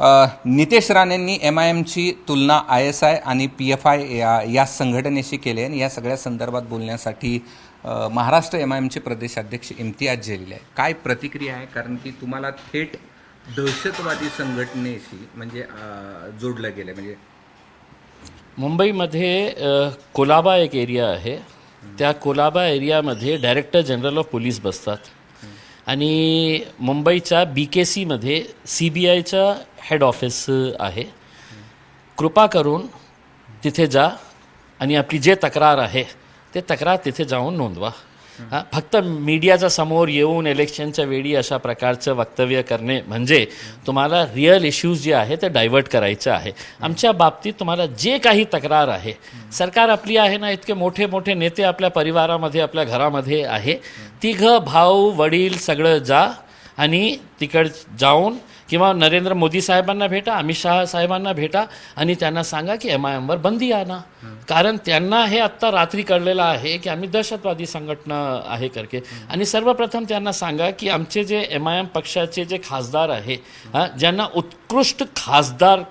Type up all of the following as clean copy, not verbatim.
नितेश राणेंनी MIMची तुलना ISI आणि PFI या संघटनेशी केली आणि या सगळ्या संदर्भात बोलण्यासाठी महाराष्ट्र MIMचे प्रदेशाध्यक्ष इम्तियाज जलील आहे. काय प्रतिक्रिया आहे? कारण की तुम्हाला थेट दहशतवादी संघटनेशी म्हणजे जोडलं गेलं. म्हणजे मुंबईमध्ये कोलाबा एक एरिया आहे. त्या कोलाबा एरियामध्ये डायरेक्टर जनरल ऑफ पोलीस बसतात आणि मुंबईच्या BKCमध्ये CBIचं हेड ऑफिस आहे. कृपा करून तिथे जा आणि आपली जे तक्रार आहे ते तक्रार तिथे जाऊन नोंदवा. फक्त मीडियाच्या समोर येऊन इलेक्शनच्या वेळी अशा प्रकारचं वक्तव्य करणे म्हणजे तुम्हाला रिअल इश्यूज जे आहे ते डायव्हर्ट करायचं आहे. आमच्या बाबतीत तुम्हाला जे काही तक्रार आहे, सरकार आपली आहे ना, इतके मोठे मोठे नेते आपल्या परिवारामध्ये आपल्या घरामध्ये आहे. तिघं भाऊ वडील सगळं जा आणि तिकड जाऊन किंवा नरेंद्र मोदी साहेबांना भेटा, अमित शहा साहेबांना भेटा आणि त्यांना सांगा की MIMवर बंदी आणा. कारण त्यांना हे आत्ता रात्री कळलेलं आहे की आम्ही दहशतवादी संघटना आहे करके. आणि सर्वप्रथम त्यांना सांगा की आमचे जे MIM पक्षाचे जे खासदार आहे, ज्यांना उत्कृष्ट खासदार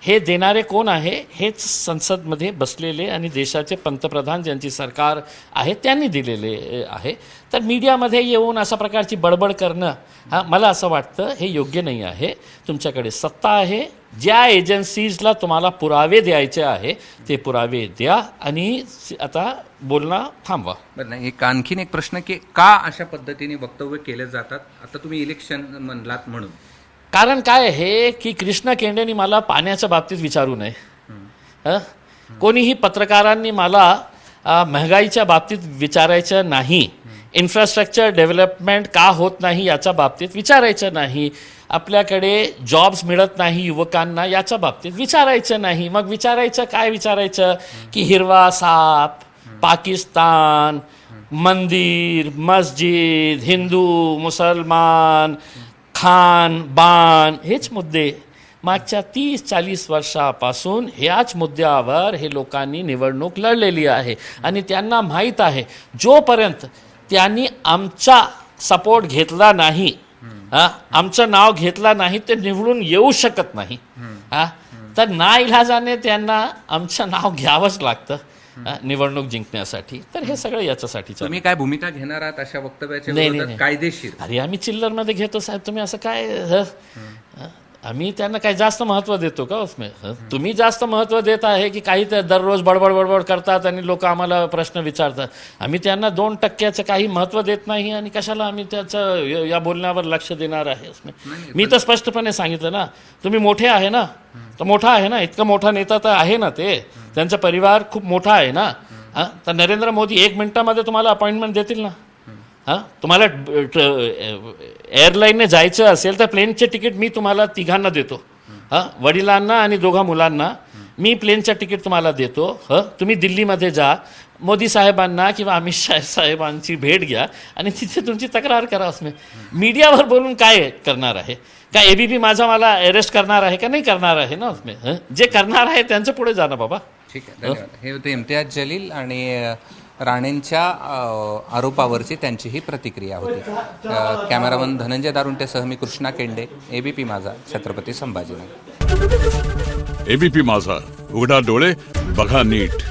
हे देणारे कोण आहे, हेच संसदमध्ये बसलेले आणि देशाचे पंतप्रधान ज्यांची सरकार आहे त्यांनी दिलेले आहे. तर मीडियामध्ये येऊन अशा प्रकारची बडबड करणं मला असं वाटतं हे योग्य नाही आहे. तुमच्याकडे सत्ता आहे, ज्या एजन्सीजला तुम्हाला पुरावे द्यायचे आहे ते पुरावे द्या आणि आता बोलणं थांबवा. बरं, नाही एक आणखीन एक प्रश्न की का अशा पद्धतीने वक्तव्य केले जातात? आता तुम्ही इलेक्शन म्हणलात म्हणून. कारण काय आहे की कृष्ण केंडेंनी मला पाण्याच्या बाबतीत विचारू नये. कोणीही पत्रकारांनी मला महागाईच्या बाबतीत विचारायचं नाही. इन्फ्रास्ट्रक्चर डेव्हलपमेंट का होत नाही याच्या बाबतीत विचारायचं नाही. आपल्याकडे जॉब्स मिळत नाही युवकांना याच्या बाबतीत विचारायचं नाही. मग विचारायचं काय? विचारायचं की हिरवा साप, पाकिस्तान, मंदिर मस्जिद, हिंदू मुसलमान, खान बान, हेच मुद्दे मागच्या 30-40 वर्षापासून ह्याच मुद्द्यावर हे लोकांनी निवडणूक लढलेली आहे. आणि त्यांना माहीत आहे जोपर्यंत त्यांनी आमचा सपोर्ट घेतला नाही, आमचं नाव घेतला नाही, ते निवडून येऊ शकत नाही. तर नाईलाजाने त्यांना आमचं नाव घ्यावंच लागतं निवडणूक जिंकण्यासाठी. तर हे सगळं याच्यासाठी. तुम्ही काय भूमिका घेणार आहात अशा वक्तव्याच्या विरोधात कायदेशीर? अरे आम्ही चिल्लरमध्ये घेतो साहेब, तुम्ही असं काय? आम्ही त्यांना काही जास्त महत्त्व देतो का उसमे? तुम्ही जास्त महत्त्व देत आहे की काही ते दररोज बडबड बडबड करतात आणि लोक आम्हाला प्रश्न विचारतात. आम्ही त्यांना 2% काही महत्त्व देत नाही आणि कशाला आम्ही त्याचं या बोलण्यावर लक्ष देणार आहे उसमे? मी तर स्पष्टपणे सांगितलं ना, तुम्ही मोठे आहे ना, तर मोठा आहे ना, इतका मोठा नेता तर आहे ना, ते त्यांचा परिवार खूप मोठा आहे ना. तर नरेंद्र मोदी 1 मिनिटामध्ये तुम्हाला अपॉइंटमेंट देतील ना. तुम्हाला एअरलाईनने जायचं असेल तर प्लेनचे तिकीट मी तुम्हाला तिघांना देतो. वडिलांना आणि 2 मुलांना मी प्लेनचं तिकीट तुम्हाला देतो. तुम्ही दिल्लीमध्ये जा, मोदी साहेबांना किंवा अमित शाह साहेबांची भेट घ्या आणि तिथे तुमची तक्रार करा. उसमे मीडियावर बोलून काय करणार आहे? काय ABP मला अरेस्ट करणार आहे का? नाही करणार आहे ना. उसमे जे करणार आहे त्यांचं पुढे जाणं बाबा. ठीक आहे, धन्यवाद. हे होते इम्तियाज जलील आणि राणेंच्या आरोपावरची त्यांची ही प्रतिक्रिया होती. कॅमेरामन धनंजय दारुंटेसह मी कृष्णा केंडे, ABP माझा, छत्रपती संभाजीनगर. ABP माझा, उघडा डोळे बघा नीट.